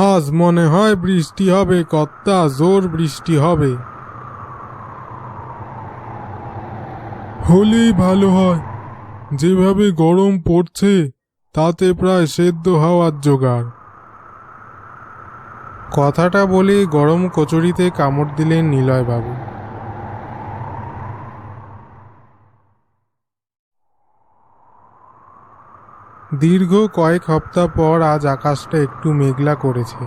আজ মনে হয় বৃষ্টি হবে কর্তা, জোর বৃষ্টি হবে। হলেই ভালো হয়, যেভাবে গরম পড়ছে তাতে প্রায় সেদ্ধ হওয়ার জোগাড়। কথাটা বলে গরম কচুরিতে কামড় দিলেন নিলয়বাবু। দীর্ঘ কয়েক সপ্তাহ পর আজ আকাশটা একটু মেঘলা করেছে।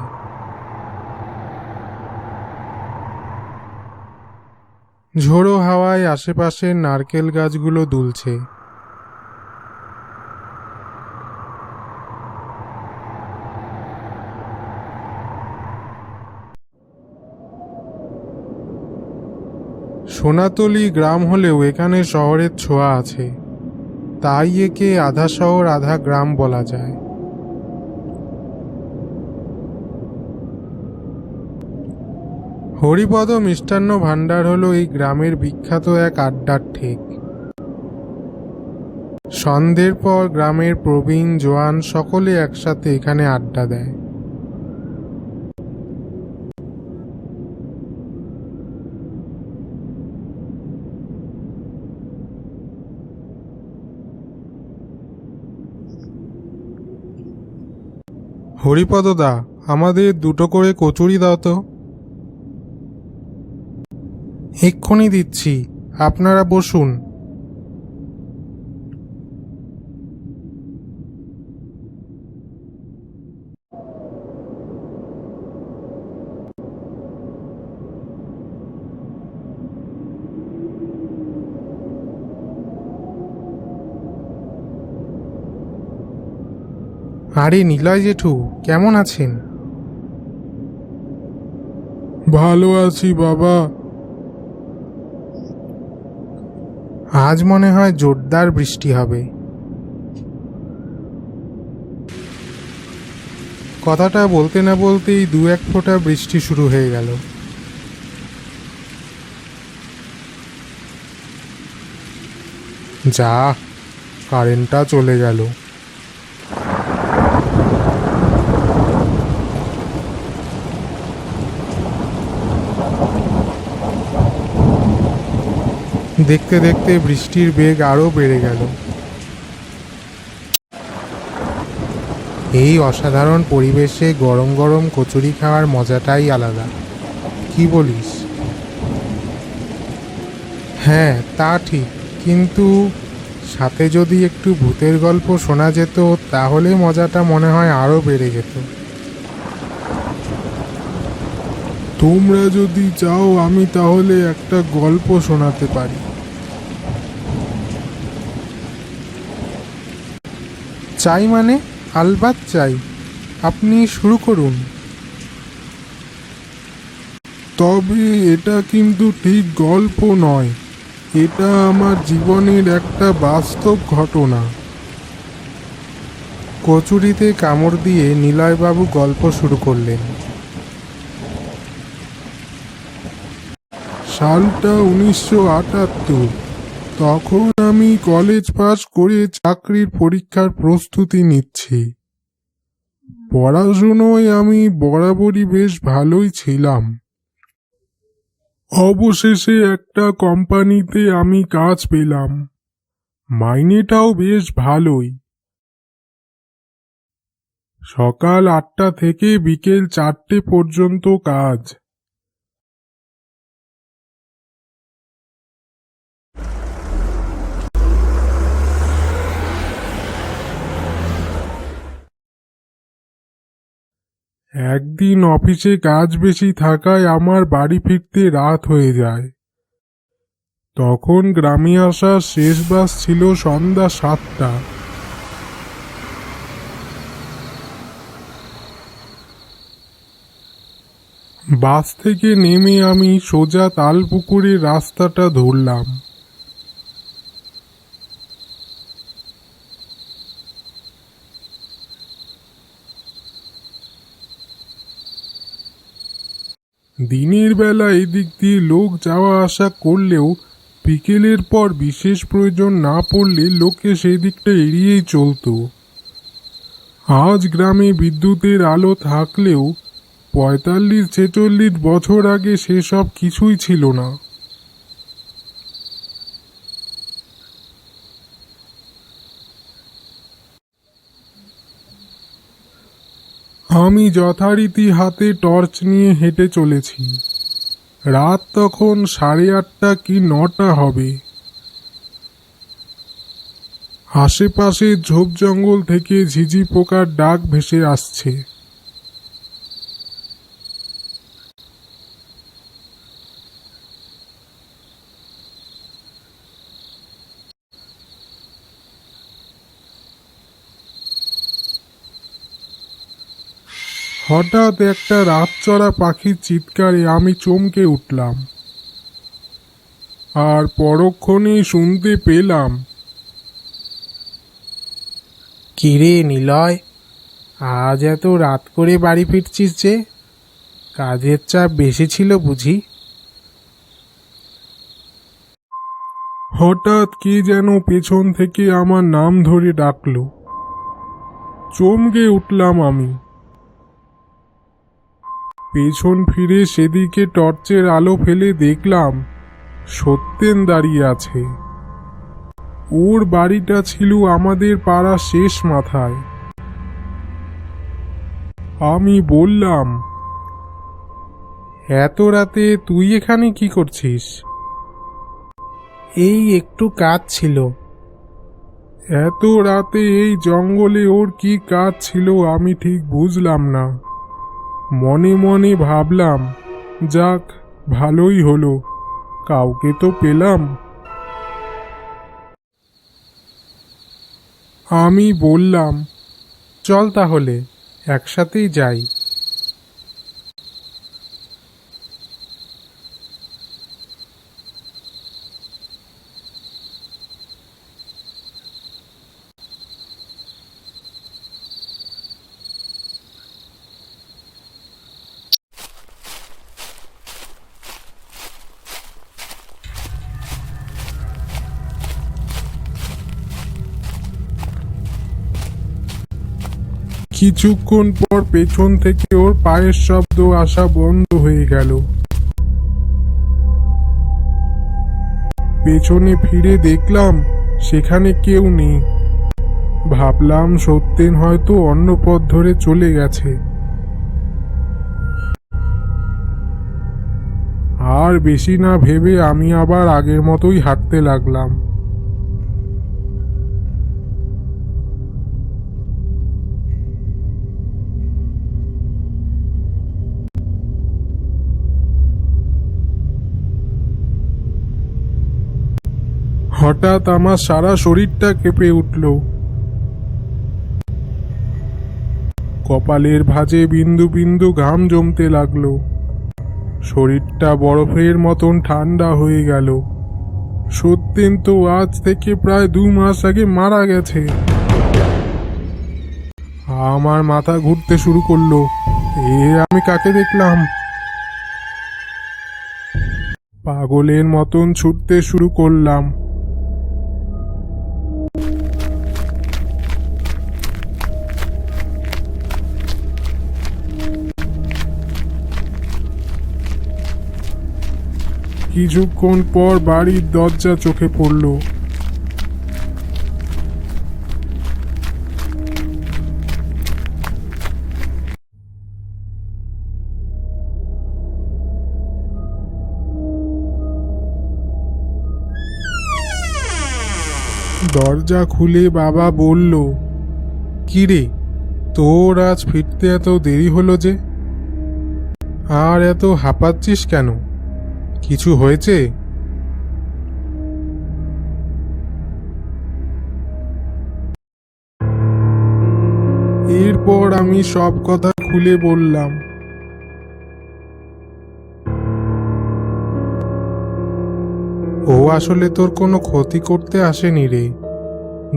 ঝোড়ো হাওয়ায় আশেপাশের নারকেল গাছগুলো দুলছে। সোনাতলি গ্রাম হলেও এখানে শহরের ছোঁয়া আছে, তাই একে আধা শহর আধা গ্রাম বলা যায়। হরিপদ মিষ্টান্ন ভাণ্ডার হলো এই গ্রামের বিখ্যাত এক আড্ডার ঠেক। সন্ধ্যের পর গ্রামের প্রবীণ জোয়ান সকলে একসাথে এখানে আড্ডা দেয়। হরিপদদা, আমাদের দুটো করে কচুরি দাও তো। এক্ষুনি দিচ্ছি, আপনারা বসুন। আরে নিলয় জেঠু, কেমন আছেন? ভালো আছি বাবা। আজ মনে হয় জোরদার বৃষ্টি হবে। কথাটা বলতে না বলতেই দু এক ফোঁটা বৃষ্টি শুরু হয়ে গেল। যা, কারেন্টটা চলে গেল। দেখতে দেখতে বৃষ্টির বেগ আরও বেড়ে গেল। এই অসাধারণ পরিবেশে গরম গরম কচুরি খাওয়ার মজাটাই আলাদা, কি বলিস? হ্যাঁ, তা ঠিক, কিন্তু সাথে যদি একটু ভূতের গল্প শোনা যেত তাহলে মজাটা মনে হয় আরও বেড়ে যেত। তোমরা যদি চাও আমি তাহলে একটা গল্প শোনাতে পারি। চাই মানে? আলবাত চাই, আপনি শুরু করুন। তবে এটা কিন্তু ঠিক গল্প নয়, এটা আমার জীবনের একটা বাস্তব ঘটনা। কচুরিতে কামড় দিয়ে নিলয়বাবু গল্প শুরু করলেন। সালটা 1978। তখন আমি কলেজ পাশ করে চাকরির পরীক্ষার প্রস্তুতি নিচ্ছি। পড়াশুনোয় আমি বরাবরই বেশ ভালোই ছিলাম। অবশেষে একটা কোম্পানিতে আমি কাজ পেলাম, মাইনেটাও বেশ ভালোই। সকাল 8টা থেকে বিকেল 4টে পর্যন্ত কাজ। একদিন অফিসে কাজ বেশি থাকায় আমার বাড়ি ফিরতে রাত হয়ে যায়। তখন গ্রামে আসার শেষ বাস ছিল সন্ধ্যা 7টা। বাস থেকে নেমে আমি সোজা তালপুকুরের রাস্তাটা ধরলাম। দিনের বেলা এদিক দিয়ে লোক যাওয়া আসা করলেও বিকেলের পর বিশেষ প্রয়োজন না পড়লে লোকে সেদিকটা এড়িয়েই চলতো। আজ গ্রামে বিদ্যুতের আলো থাকলেও ৪৫-৪৬ বছর আগে সেসব কিছুই ছিল না। আমি যথারীতি হাতে টর্চ নিয়ে হেঁটে চলেছি। রাত তখন 8:30 কি 9টা হবে। আশেপাশে ঝোপ জঙ্গল থেকে ঝিঝি পোকার ডাক ভেসে আসছে। হঠাৎ একটা রাতচরা পাখির চিৎকারে আমি চমকে উঠলাম, আর পরক্ষণেই শুনতে পেলাম, কিরে নিলয়, আজ এত রাত করে বাড়ি ফিরছিস যে? কাজের চাপ বেশি ছিল বুঝি? হঠাৎ কে যেন পেছন থেকে আমার নাম ধরে ডাকলো। চমকে উঠলাম আমি। পেছন ফিরে সেদিকে টর্চের আলো ফেলে দেখলাম সত্যেন দাঁড়িয়ে আছে। ওর বাড়িটা ছিল আমাদের পাড়ার শেষ মাথায়। আমি বললাম, এত রাতে তুই এখানে কি করছিস? এই একটু কাজ ছিল। এত রাতে এই জঙ্গলে ওর কি কাজ ছিল আমি ঠিক বুঝলাম না। মনে মনে ভাবলাম, যাক ভালোই হলো, কাউকে তো পেলাম। আমি বললাম, চল তাহলে একসাথেই যাই। কিছুক্ষণ পর পেছন থেকে ওর পায়ের শব্দ আসা বন্ধ হয়ে গেল। পেছনে ফিরে দেখলাম সেখানে কেউ নেই। ভাবলাম সত্যেন হয়তো অন্য পথ ধরে চলে গেছে। আর বেশি না ভেবে আমি আবার আগের মতোই হাঁটতে লাগলাম। হঠাৎ আমার সারা শরীরটা কেঁপে উঠল। কপালের ভাঁজে বিন্দু বিন্দু ঘাম জমতে লাগলো। শরীরটা বরফের মতন ঠান্ডা হয়ে গেল। সত্যেন তো আজ থেকে প্রায় 2 মাস আগে মারা গেছে। আমার মাথা ঘুরতে শুরু করলো। আমি কাকে দেখলাম? পাগলের মতন ছুটতে শুরু করলাম। কিছুক্ষণ পর বাড়ির দরজা চোখে পড়ল। দরজা খুলে বাবা বলল, কিরে, তোর আজ ফিরতে এত দেরি হলো যে? আর এত হাঁপাচ্ছিস কেন? কিছু হয়েছে? এরপর আমি সব কথা খুলে বললাম। ও আসলে তোর কোনো ক্ষতি করতে আসেনি রে।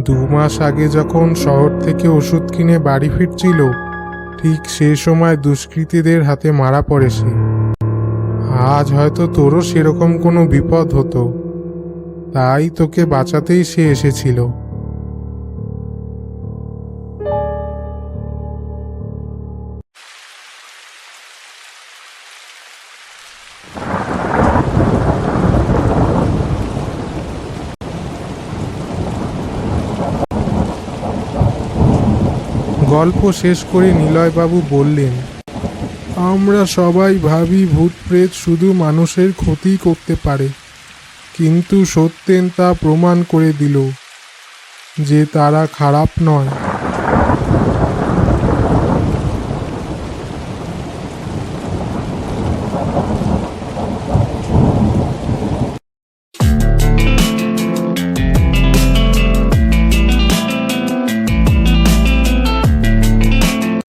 2 মাস আগে যখন শহর থেকে ওষুধ কিনে বাড়ি ফিরছিল, ঠিক সে সময় দুষ্কৃতীদের হাতে মারা পড়ে সে। আজ হয়তো তোরও সেরকম কোনো বিপদ হতো, তাই তোকে বাঁচাতেই সে এসেছিল। গল্প শেষ করে নিলয়বাবু বললেন, আমরা সবাই ভাবি ভূত প্রেত শুধু মানুষের ক্ষতি করতে পারে, কিন্তু সত্যেন তা প্রমাণ করে দিল যে তারা খারাপ নয়।